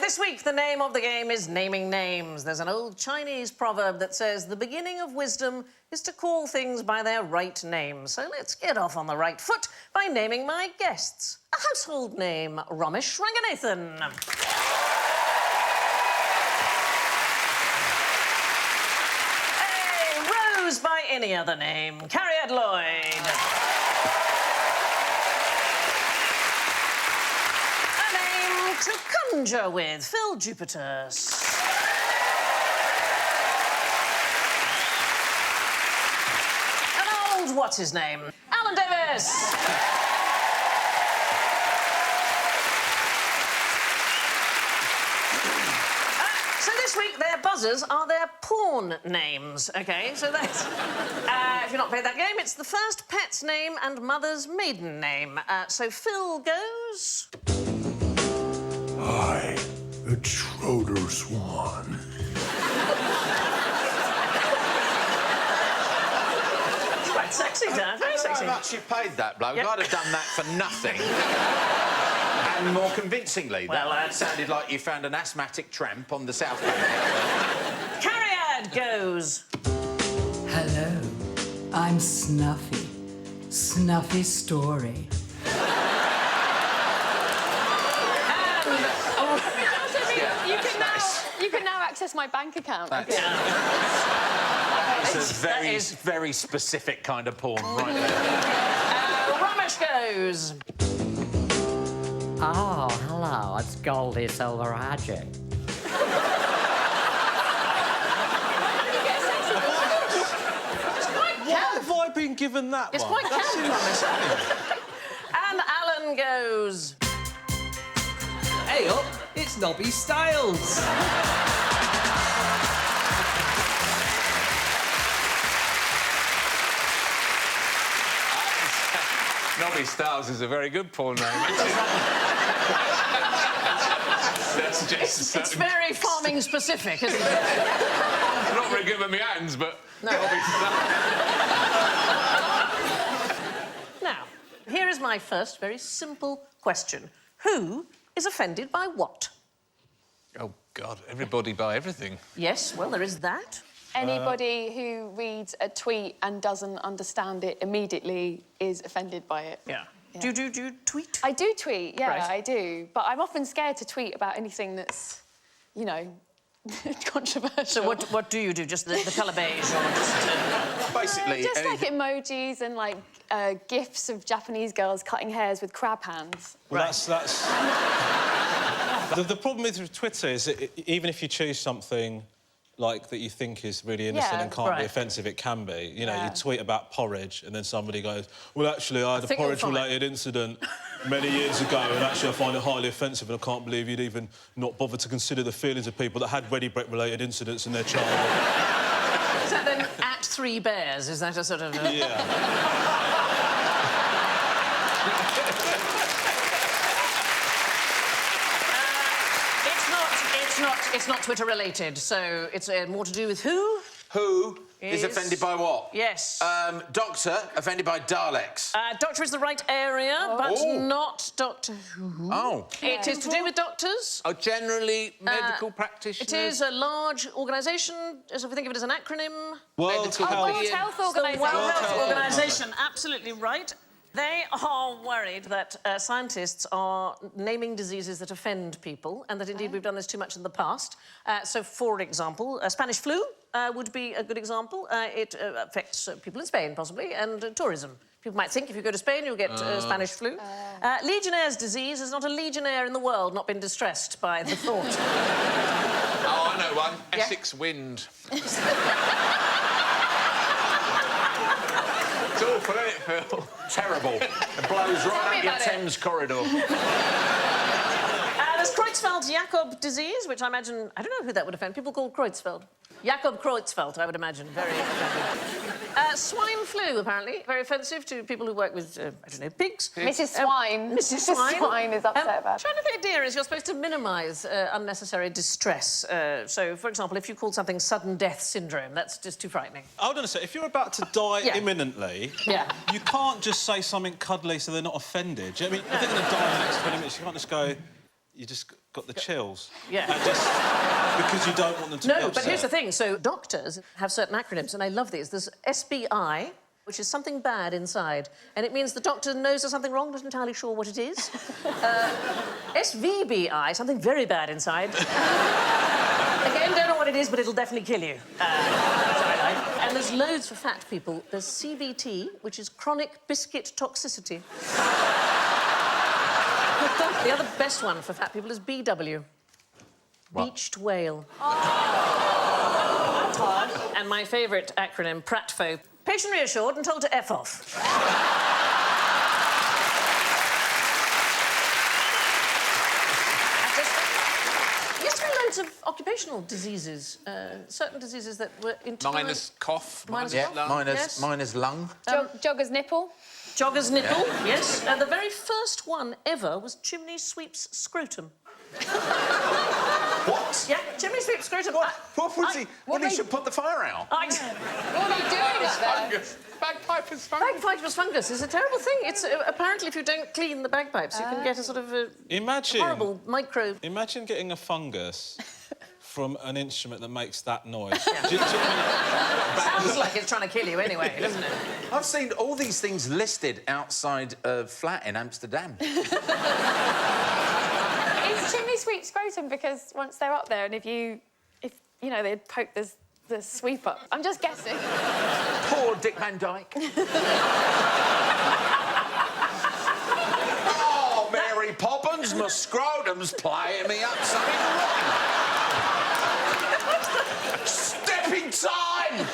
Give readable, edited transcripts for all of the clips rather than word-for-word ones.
This week, the name of the game is naming names. There's an old Chinese proverb that says the beginning of wisdom is to call things by their right name. So let's get off on the right foot by naming my guests. A household name, Romesh Ranganathan. A rose by any other name, Cariad Lloyd. To conjure with, Phill Jupitus. An old what's-his-name, Alan Davis. So this week, their buzzers are their porn names, OK? So that's... if you're not played that game, it's the first pet's name and mother's maiden name. So Phill goes... I, the Schroeder Swan. It's quite sexy, Dan. Very sexy. How much you paid that bloke? Yep. I'd have done that for nothing. And more convincingly. Well, that sounded like you found an asthmatic tramp on the South Bank. Cariad goes... Hello, I'm Snuffy. Snuffy Story. You can now access my bank account. That's a very specific kind of porn right there. Romesh goes... Oh, hello, it's Goldie Silverhagic. Why have I been given that It's one? quite catchy, Romesh. And Alan goes... Hey up, it's Nobby Styles. Nobby Styles is a very good porn name. That's just... It's very farming specific, isn't it? Not very good with my hands, but... No. Now, here is my first very simple question. Who is offended by what? Oh, God, everybody by everything. Yes, well, there is that. Anybody who reads a tweet and doesn't understand it immediately is offended by it. Yeah. Yeah. Do you tweet? I do tweet, yeah, Right. I do. But I'm often scared to tweet about anything that's, you know, controversial. So what do you do? Just the colour beige or just... Basically... Just like emojis and, like, GIFs of Japanese girls cutting hairs with crab hands. Well, that's... the problem with Twitter is that even if you choose something like that you think is really innocent and can't be offensive, it can be. You know, you tweet about porridge and then somebody goes, well, actually, I had a porridge-related incident many years ago and actually I find it highly offensive and I can't believe you'd even not bother to consider the feelings of people that had ready bread-related incidents in their childhood. Is that then at 3 bears? Is that a sort of... Yeah. It's not Twitter-related, so it's more to do with who? Who is offended by what? Yes. Doctor, offended by Daleks. Doctor is the right area, but not Doctor Who. Oh. It is to do with doctors. Oh, generally medical practitioners? It is a large organisation, so if we think of it as an acronym... World Health Organisation. World Health Organisation, absolutely right. They are worried that scientists are naming diseases that offend people and that, indeed, we've done this too much in the past. So, for example, Spanish flu would be a good example. It affects people in Spain, possibly, and tourism. People might think if you go to Spain, you'll get Spanish flu. Legionnaire's disease is not a legionnaire in the world not been distressed by the thought. Oh, I know one. Essex wind. awful, isn't it, Phil? Terrible. It blows right up your Thames corridor. There's Creutzfeldt-Jakob disease, which I imagine... I don't know who that would offend. People call Creutzfeldt. Jakob Creutzfeldt, I would imagine. Very offensive. Swine flu, apparently. Very offensive to people who work with, I don't know, pigs. Mrs. Swine. Mrs. Swine. Swine is upset about it. Trying to the idea is you're supposed to minimise unnecessary distress. So, for example, if you call something sudden death syndrome, that's just too frightening. Hold on a sec. If you're about to die imminently, you can't just say something cuddly so they're not offended. Do you know what I mean? If they're going to die in the next 20 minutes, you can't just go... You just got the chills. Yeah. Just because you don't want them to be upset. But here's the thing. So doctors have certain acronyms, and I love these. There's SBI, which is something bad inside, and it means the doctor knows there's something wrong, not entirely sure what it is. SVBI, something very bad inside. Again, don't know what it is, but it'll definitely kill you. And there's loads for fat people. There's CBT, which is chronic biscuit toxicity. The other best one for fat people is BW. What? Beached whale. Oh. And my favourite acronym, PRATFO. Patient reassured and told to F off. Used to be loads of occupational diseases, certain diseases that were entirely... Minus cough. Minus cough. lung. Yes. Minus lung. Jogger's nipple. Jogger's nipple, yes. The very first one ever was chimney sweep's scrotum. What? Yeah, chimney sweep's scrotum. What was he? Well, he should put the fire out. What are you doing up there? Bagpiper's fungus. Bagpiper's fungus is a terrible thing. It's apparently if you don't clean the bagpipes, you can get a sort of horrible micro... Imagine getting a fungus from an instrument that makes that noise. Sounds like it's trying to kill you anyway, doesn't it? I've seen all these things listed outside a flat in Amsterdam. It's chimney sweep scrotum because once they're up there and if you know, they'd poke the sweep up. I'm just guessing. Poor Dick Van Dyke. Oh, Mary Poppins, my scrotum's playing me up something wrong. Stepping time!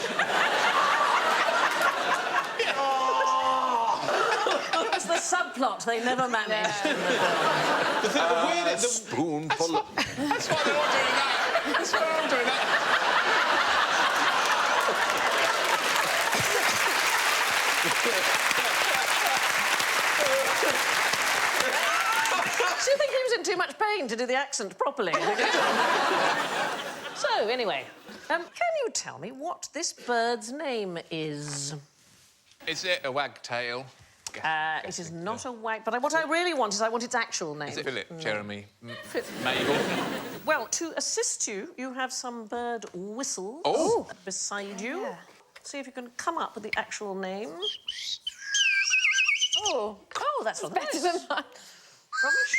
It was the subplot they never managed. Spoonful of... That's why they're all doing that. That's why they're all doing that. Do you think he was in too much pain to do the accent properly? So, anyway, can you tell me what this bird's name is? Is it a wagtail? It is not a wag... But what I really want is I want its actual name. Is it Philip, Jeremy, Philip. Mabel? Well, to assist you, you have some bird whistles beside you. Yeah. See if you can come up with the actual name. Oh, That's better nice. than mine. Romesh?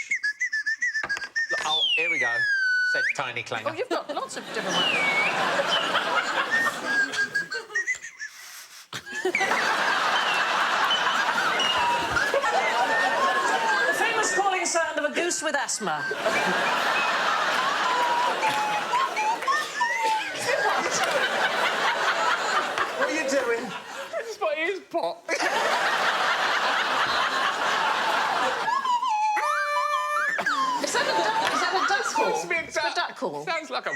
Oh, here we go. Said Tiny Clanger. Oh, you've got lots of different ones. The famous calling sound of a goose with asthma. What are you doing? It's my ears pop. Is that a duck call? Supposed to be a duck. It's a duck call. Sounds like a...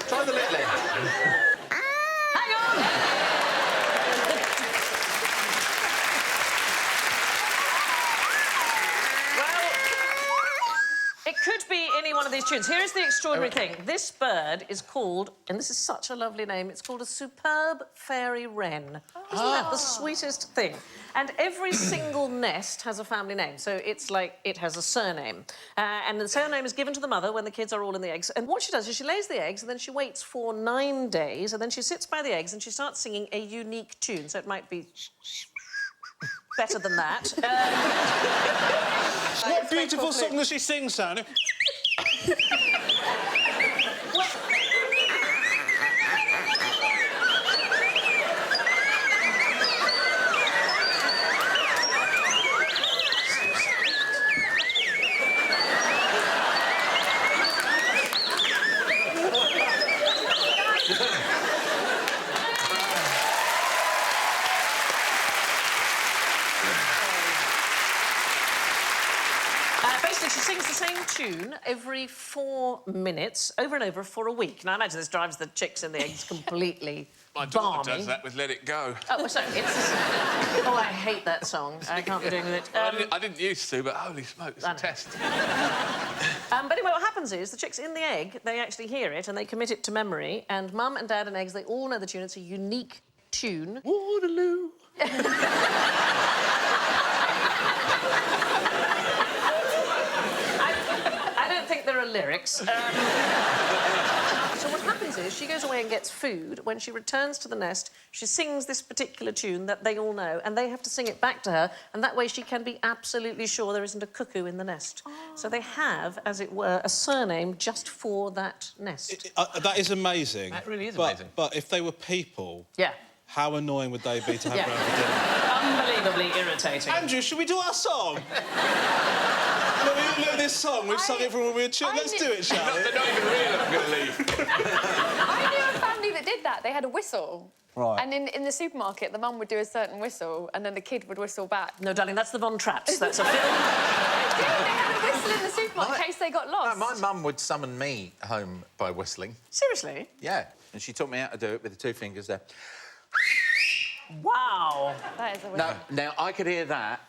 Try the little end. Hang on! Well, it could be any one of these tunes. Here is the extraordinary thing. This bird is called, and this is such a lovely name, it's called a superb fairy wren. Isn't that the sweetest thing? And every single nest has a family name, so it's like it has a surname. And the surname is given to the mother when the kids are all in the eggs. And what she does is she lays the eggs and then she waits for 9 days and then she sits by the eggs and she starts singing a unique tune. So it might be better than that. What beautiful song does she sing, Sam? she sings the same tune every 4 minutes, over and over, for a week. Now, I imagine this drives the chicks in the eggs completely My daughter balmy. does that with Let It Go. Oh, well, so it's... Oh, I hate that song. I can't be doing with it. I didn't used to, but holy smokes, it's a test. But anyway, what happens is the chicks in the egg, they actually hear it and they commit it to memory, and Mum and Dad and eggs, they all know the tune. It's a unique tune. Waterloo. I don't think there are lyrics. So what happens is she goes away and gets food. When she returns to the nest, she sings this particular tune that they all know, and they have to sing it back to her, and that way she can be absolutely sure there isn't a cuckoo in the nest. Oh. So they have, as it were, a surname just for that nest. That is amazing. That really is amazing. But if they were people... Yeah. How annoying would they be to have Yeah. around for dinner? Unbelievably irritating. Andrew, should we do our song? look at this song. We've sung it from when we were children. Let's do it, shall we? They're not even real, I'm going to leave. I knew a family that did that. They had a whistle. Right. And in the supermarket, the mum would do a certain whistle, and then the kid would whistle back. No, darling, that's the Von Trapps. That's a film. They had a whistle in the supermarket in case they got lost. No, my mum would summon me home by whistling. Seriously? Yeah, and she taught me how to do it with the two fingers there. Wow. That is a whistle. No, now, I could hear that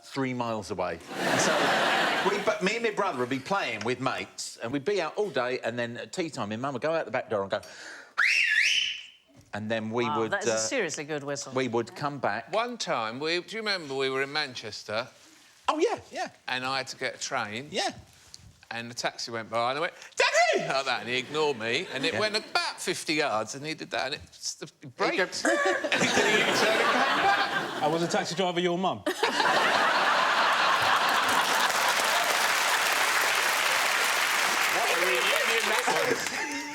3 miles away. So me and my brother would be playing with mates, and we'd be out all day, and then at tea time, my mum would go out the back door and go... And then we would... That is a seriously good whistle. We would come back... One time, do you remember we were in Manchester? Oh, yeah, yeah. And I had to get a train. Yeah. And the taxi went by, and I went, "Taxi!" like that, and he ignored me, and it went about 50 yards, and he did that, and it braked. And he didn't even turn and came back. Was the taxi driver your mum?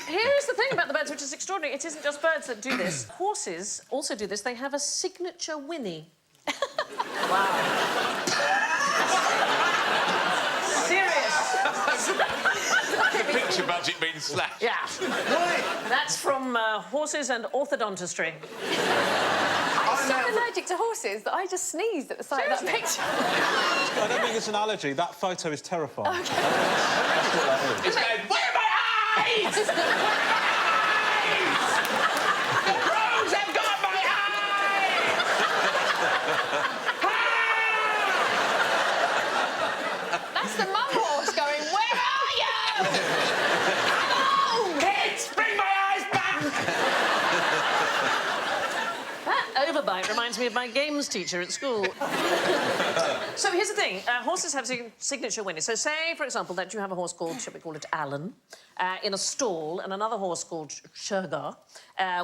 Here's the thing about the birds, which is extraordinary. It isn't just birds that do this. Horses also do this. They have a signature whinny. Wow. Serious. The picture budget being slashed. Yeah. That's from horses and orthodontistry. I'm so allergic to horses that I just sneezed at the sight of that picture. I don't think it's an allergy. That photo is terrifying. Okay. That's what that is. It's going, where are my eyes? Where are my eyes? The crows have got my eyes! That's the mum horse going, where are you? Hello! Kids, bring my eyes back! That overbite reminds me of my games teacher at school. So here's the thing. Horses have signature whinnies. So say, for example, that you have a horse called, shall we call it Alan, in a stall, and another horse called Shergar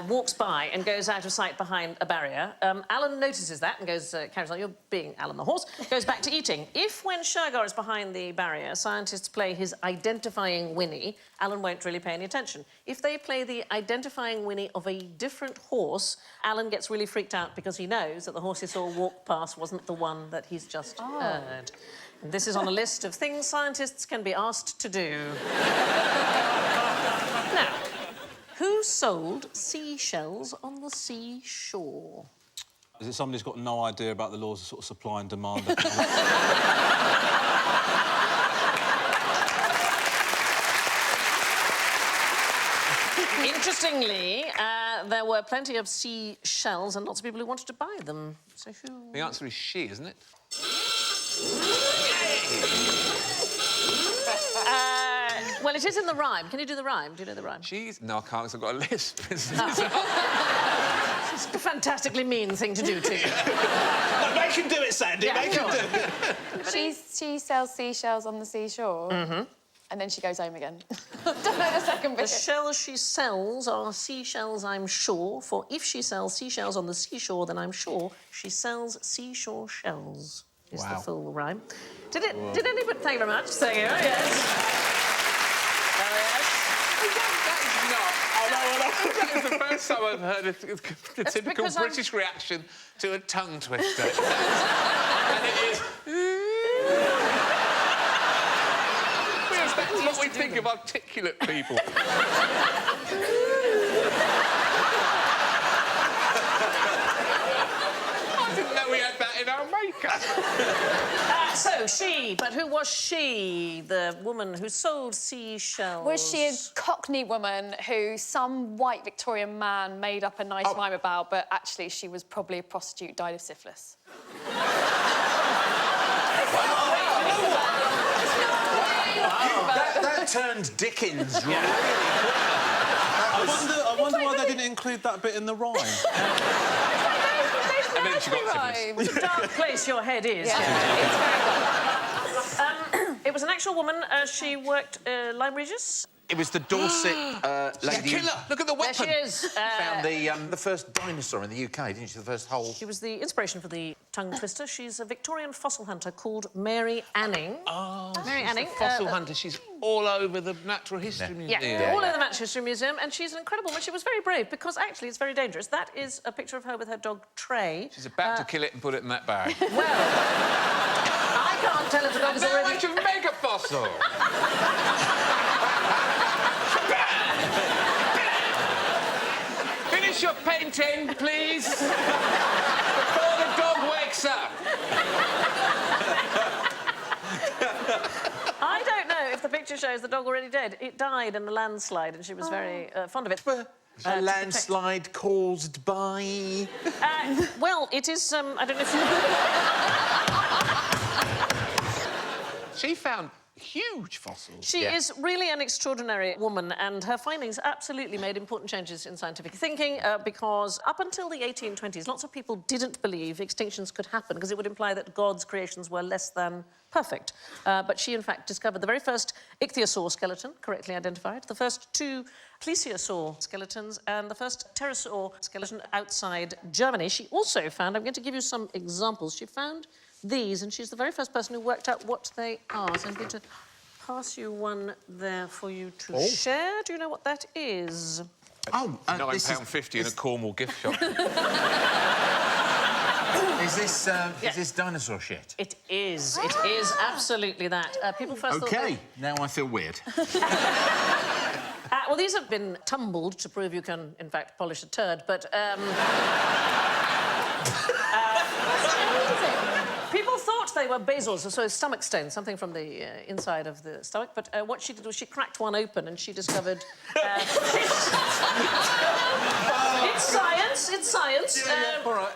walks by and goes out of sight behind a barrier. Alan notices that and goes, carries on, you're being Alan the horse, goes back to eating. If, when Shergar is behind the barrier, scientists play his identifying whinny, Alan won't really pay any attention. If they play the identifying whinny of a different horse, Alan gets really freaked out because he knows that the horse he saw walk past wasn't the one that he's just heard. And this is on a list of things scientists can be asked to do. Now, who sold seashells on the seashore? Is it somebody who's got no idea about the laws of sort of supply and demand? Interestingly, there were plenty of seashells and lots of people who wanted to buy them. So who... The answer is she, isn't it? Well, it is in the rhyme. Can you do the rhyme? Do you know the rhyme? She's... No, I can't, because I've got a lisp. It's a fantastically mean thing to do to you. No, make him do it, Sandy. Yeah, Make him go do on. it. She sells seashells on the seashore. Mm-hmm. And then she goes home again. Don't know the second bit. The shells she sells are seashells, I'm sure, for if she sells seashells on the seashore, then I'm sure she sells seashore shells, is the full rhyme. Did anybody... Thank you very much. Thank you, yes. That is the first time I've heard the typical because British reaction to a tongue twister. And it is... That's what we think of articulate people. I didn't know we had that in our makeup. So, No, she. But who was she? The woman who sold seashells. Was she a Cockney woman who some white Victorian man made up a nice rhyme about, but actually she was probably a prostitute who died of syphilis? That turned Dickens really quick. I wonder why they didn't include that bit in the rhyme. And then she got syphilis. It's a dark place your head is. Yeah. It was an actual woman. She worked Lyme Regis. It was the Dorset lady. Killer! Look at the weapon. There she is. Found the first dinosaur in the UK, didn't she? The first whole. She was the inspiration for the tongue twister. She's a Victorian fossil hunter called Mary Anning. Oh, Mary Anning. Fossil hunter. She's all over the Natural History Museum. Yeah, all over the Natural History Museum, and she's an incredible woman. She was very brave because actually it's very dangerous. That is a picture of her with her dog Trey. She's about to kill it and put it in that bag. Well, I can't tell if the dog is Now I already. should make a fossil. Finish your painting, please, before the dog wakes up. I don't know if the picture shows the dog already dead. It died in a landslide, and she was very fond of it. A landslide caused by. Well, it is. I don't know if She found huge fossils. She is really an extraordinary woman, and her findings absolutely made important changes in scientific thinking because up until the 1820s, lots of people didn't believe extinctions could happen because it would imply that God's creations were less than perfect. But she, in fact, discovered the very first ichthyosaur skeleton, correctly identified, the first two plesiosaur skeletons, and the first pterosaur skeleton outside Germany. She also found, I'm going to give you some examples, she found these, and she's the very first person who worked out what they are. So I'm going to pass you one there for you to share. Do you know what that is? Oh, £9.50 in a Cornwall gift shop. Is this dinosaur shit? It is. It is absolutely that. People first thought... OK, now I feel weird. Well, these have been tumbled to prove you can, in fact, polish a turd, but... People thought they were basals, so stomach stones, something from the inside of the stomach. But what she did was she cracked one open and she discovered... It's science, it's science.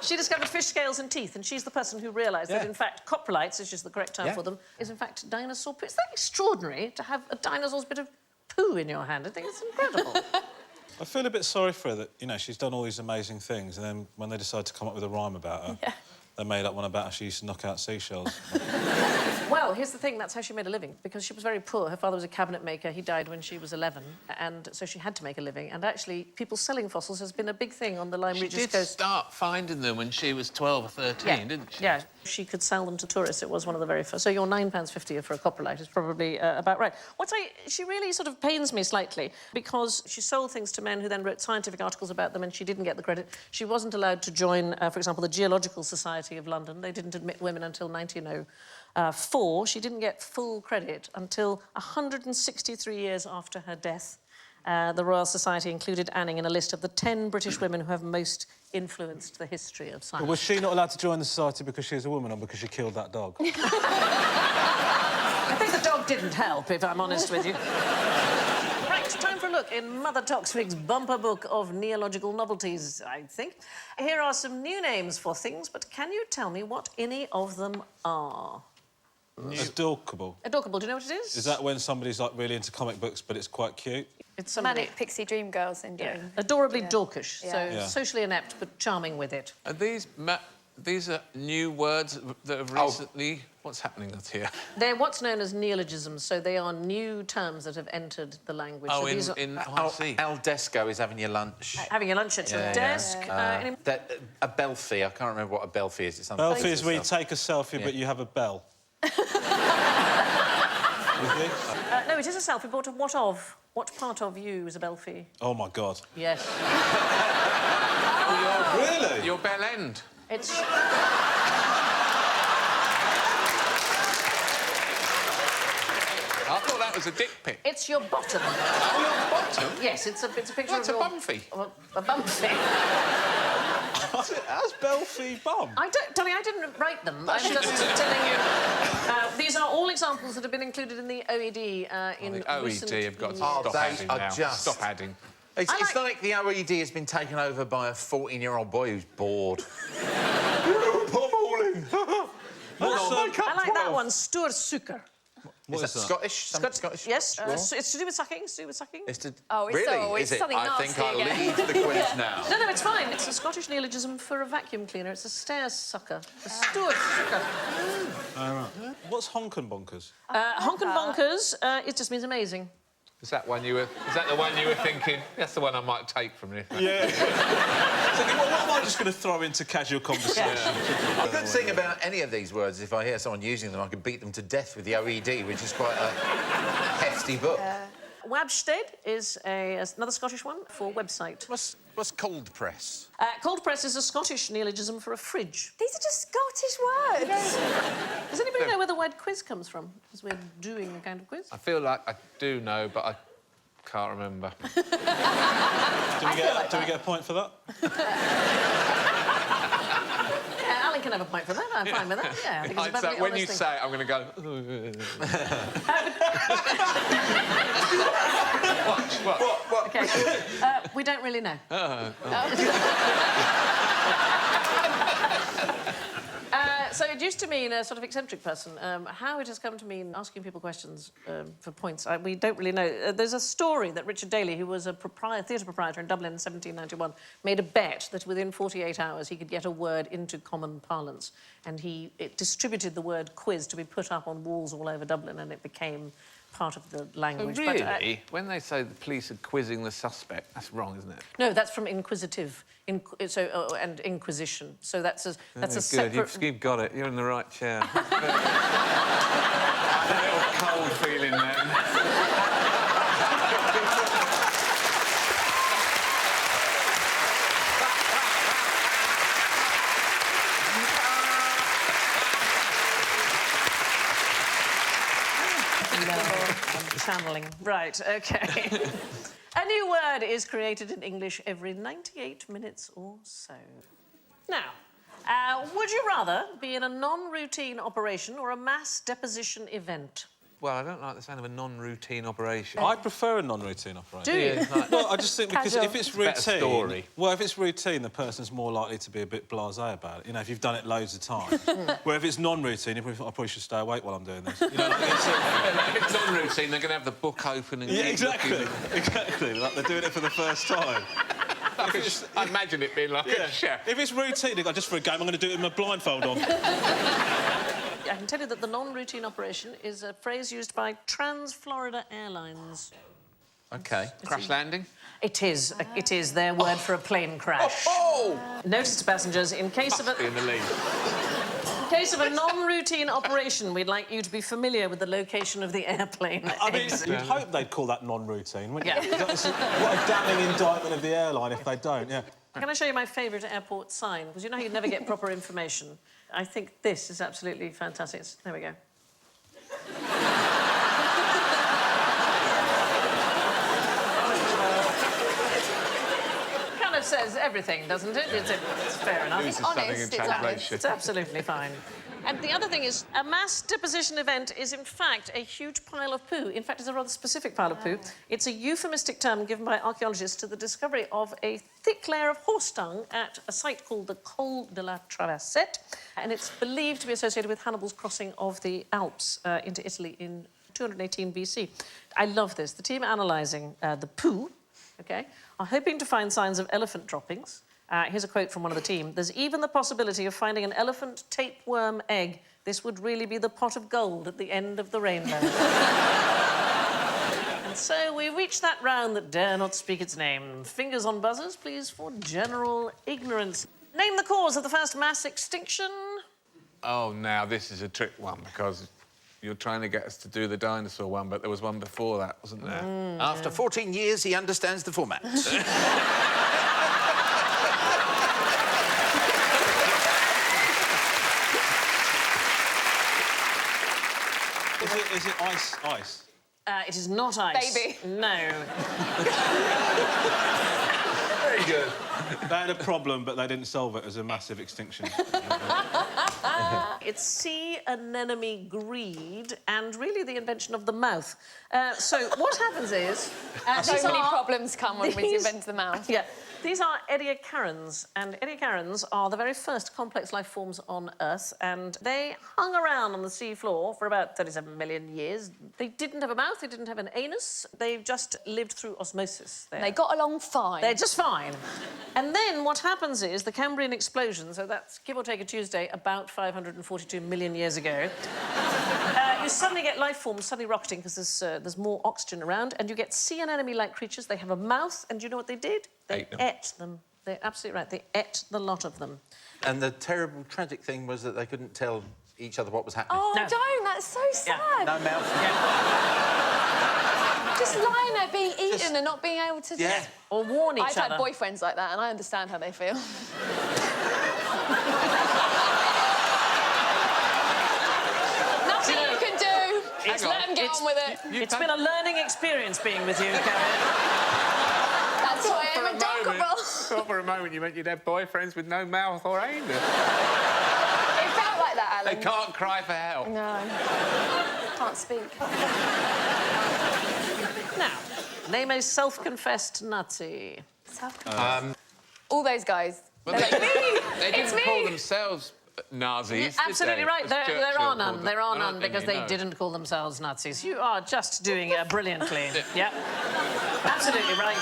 She discovered fish scales and teeth, and she's the person who realised that, in fact, coprolites, which is the correct term for them, is, in fact, dinosaur poo. It's that extraordinary to have a dinosaur's bit of poo in your hand. I think it's incredible. I feel a bit sorry for her that, you know, she's done all these amazing things, and then when they decide to come up with a rhyme about her... Yeah. They made up one about how she used to knock out seashells. Well, here's the thing, that's how she made a living, because she was very poor. Her father was a cabinet maker. He died when she was 11, and so she had to make a living. And actually, people selling fossils has been a big thing on the Lyme Regis coast. She did start finding them when she was 12 or 13, didn't she? Yeah, she could sell them to tourists. It was one of the very first. So your £9.50 for a coprolite is probably about right. She really sort of pains me slightly, because she sold things to men who then wrote scientific articles about them, and she didn't get the credit. She wasn't allowed to join, for example, the Geological Society of London. They didn't admit women until 1904. She didn't get full credit until 163 years after her death. The Royal Society included Anning in a list of the 10 British women who have most influenced the history of science. But was she not allowed to join the society because she was a woman or because she killed that dog? I think the dog didn't help, if I'm honest with you. Right, time for a look in Mother Toxwig's bumper book of neological novelties, I think. Here are some new names for things, but can you tell me what any of them are? Adorkable. Adorkable, do you know what it is? Is that when somebody's, like, really into comic books, but it's quite cute? It's somebody... Manic Pixie Dream Girl syndrome. Yeah. Adorably dorkish, so Yeah. socially inept but charming with it. Are these are new words that have recently... What's happening out here? They're what's known as Neologisms, so they are new terms that have entered the language. Oh, so these I see. Al Desco is having your lunch. Having your lunch at your desk. A belfie. I can't remember what a belfie is. It's something. Belfie is where you take a selfie, but you have a bell. No, it is a selfie, but what of? What part of you is a belfie? Oh, my God. Yes. Really? Your bell end. It's... I thought that was a dick pic. It's your bottom. Oh, your bottom? Yes, it's a picture That's of a your... bumfie. A bumfie. How's Belfie bum? Dolly, I didn't write them. I'm just telling you. These are all examples that have been included in the OED in The OED have got to stop They adding are now. just- Stop adding. It's like the OED has been taken over by a 14-year-old boy who's bored. Pommeling. I like that one, Stoorsuker. Is that Scottish? Scottish? Yes, it's to do with sucking. It's to do with sucking. It's to... Oh, it's really? so- it's Is it? something I think nasty I'll again. leave the quiz now. No, it's fine. It's a Scottish neologism for a vacuum cleaner. It's a stair sucker. A Stoorsucker. What's honkin' bonkers? Honkin' bonkers, it just means amazing. Is that the one you were thinking? That's the one I might take from this. Yeah. So, what am I just going to throw into casual conversation? The good thing about any of these words, if I hear someone using them, I could beat them to death with the OED, which is quite a hefty book. Wabstead is another Scottish one for website. What's cold press? Cold press is a Scottish neologism for a fridge. These are just Scottish words. Does anybody know where the word quiz comes from? Because we're doing a kind of quiz. I feel like I do know, but I can't remember. Do we get a point for that? Yeah, Alan can have a point for that. I'm fine with that. Yeah, I think it's a perfectly when honest you thing. say it, I'm going to go... What? OK. We don't really know. So it used to mean a sort of eccentric person. How it has come to mean asking people questions for points, we don't really know. There's a story that Richard Daly, who was a theatre proprietor in Dublin in 1791, made a bet that within 48 hours he could get a word into common parlance. And it distributed the word quiz to be put up on walls all over Dublin, and it became part of the language. Really? When they say the police are quizzing the suspect, that's wrong, isn't it? No, that's from inquisitive. And inquisition. So that's a separate... Good, you've got it. You're in the right chair. A little cold feeling then. I'm channeling. Right, OK. A new word is created in English every 98 minutes or so. Now, would you rather be in a non-routine operation or a mass deposition event? Well, I don't like the sound of a non-routine operation. I prefer a non-routine operation. Do you? Well, I just think because if it's routine... better story. Well, if it's routine, the person's more likely to be a bit blasé about it. You know, if you've done it loads of times. Where if it's non-routine, I probably should stay awake while I'm doing this. You know, If it's non-routine, they're going to have the book open and... yeah, exactly. Exactly. Like they're doing it for the first time. I imagine it being like a chef. If it's routine, they go, just for a game, I'm going to do it with my blindfold on. I can tell you that the non-routine operation is a phrase used by Trans-Florida Airlines. OK. Crash landing? It is their word for a plane crash. Notice to passengers, in case of a... In the lead. In case of a non-routine operation, we'd like you to be familiar with the location of the airplane. I mean, you'd hope they'd call that non-routine, wouldn't you? Yeah. What a damning indictment of the airline if they don't, yeah. Can I show you my favourite airport sign? Because you know you never get proper information. I think this is absolutely fantastic. There we go. Kind of says everything, doesn't it? It's fair enough. This is honest, something in it's translation. It's absolutely fine. And the other thing is, a mass deposition event is, in fact, a huge pile of poo. In fact, it's a rather specific pile of poo. It's a euphemistic term given by archaeologists to the discovery of a thick layer of horse dung at a site called the Col de la Traversette, and it's believed to be associated with Hannibal's crossing of the Alps into Italy in 218 BC. I love this. The team analysing the poo, OK, are hoping to find signs of elephant droppings. Here's a quote from one of the team. There's even the possibility of finding an elephant tapeworm egg. This would really be the pot of gold at the end of the rainbow. And so we reach that round that dare not speak its name. Fingers on buzzers, please, for general ignorance. Name the cause of the first mass extinction. Oh, now, this is a trick one, because you're trying to get us to do the dinosaur one, but there was one before that, wasn't there? After 14 years, he understands the format. Is it ice? It is not ice. Baby. No. Very good. They had a problem, but they didn't solve it as a massive extinction. It's sea anemone greed and really the invention of the mouth. So what happens is... so many problems come when we invent the mouth. Yeah. These are ediacarans, and ediacarans are the very first complex life forms on Earth, and they hung around on the sea floor for about 37 million years. They didn't have a mouth, they didn't have an anus, they just lived through osmosis there. They got along fine. They're just fine. And then what happens is the Cambrian explosion, so that's give or take a Tuesday, about 542 million years ago, you suddenly get life forms suddenly rocketing because there's more oxygen around, and you get sea anemone-like creatures. They have a mouth, and you know what they did? They ate them. They're absolutely right. They ate the lot of them. And the terrible, tragic thing was that they couldn't tell each other what was happening. Oh, don't! That's so sad. Yeah. No mouth. Just lying there being eaten and not being able to... Yeah. Or warn each other. I've had boyfriends like that, and I understand how they feel. Nothing you can do. Just let them get on with it. It's been a learning experience being with you, Cariad. That's why I'm adorable. Thought for a moment you meant you'd have boyfriends with no mouth or anus. It felt like that, They Alan. can't cry for help. No. Can't speak. Now, name a self-confessed Nazi. All those guys. Well, They're like, me! They It's didn't call me! themselves Nazis, did Absolutely they? right. As There Churchill are none. called There are them. none because they didn't call themselves Nazis. You are just doing brilliantly. Yep. Absolutely right.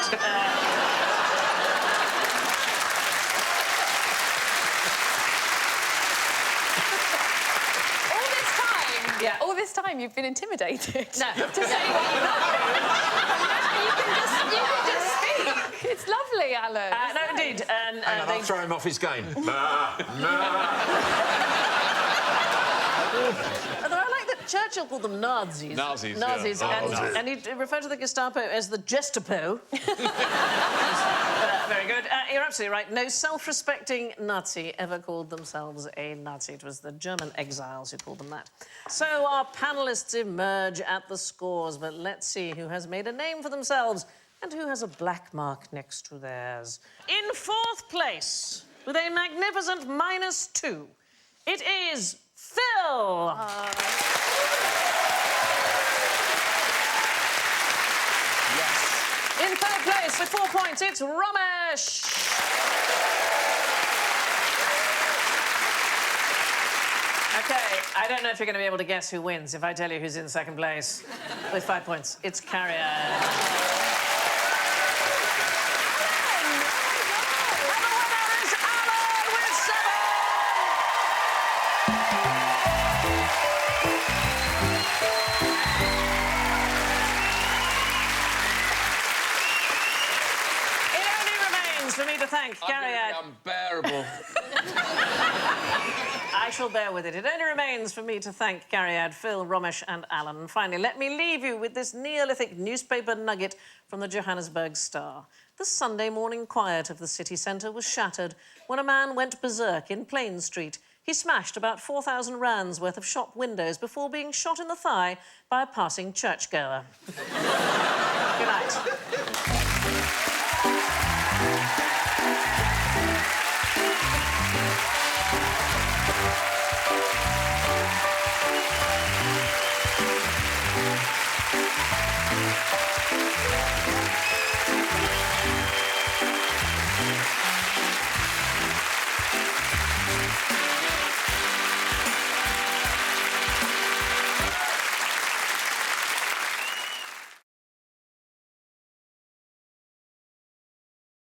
All this time you've been intimidated. No. To say what you know. you can just speak. It's lovely, Alan. No, indeed. And I'll throw him off his game. Although I like that Churchill called them Nazis. Nazis, Nazis, yeah. and he referred to the Gestapo as the Gestapo. Very good. You're absolutely right. No self-respecting Nazi ever called themselves a Nazi. It was the German exiles who called them that. So our panellists emerge at the scores, but let's see who has made a name for themselves and who has a black mark next to theirs. In fourth place, with a magnificent -2, it is Phill. In third place, with 4 points, it's Romesh. OK, I don't know if you're going to be able to guess who wins if I tell you who's in second place. With 5 points, it's Cariad. For me to thank Cariad. Unbearable. I shall bear with it. It only remains for me to thank Cariad, Phill, Romesh and Alan. Finally, let me leave you with this Neolithic newspaper nugget from the Johannesburg Star. The Sunday morning quiet of the city centre was shattered when a man went berserk in Plain Street. He smashed about 4,000 rands worth of shop windows before being shot in the thigh by a passing churchgoer. Good night.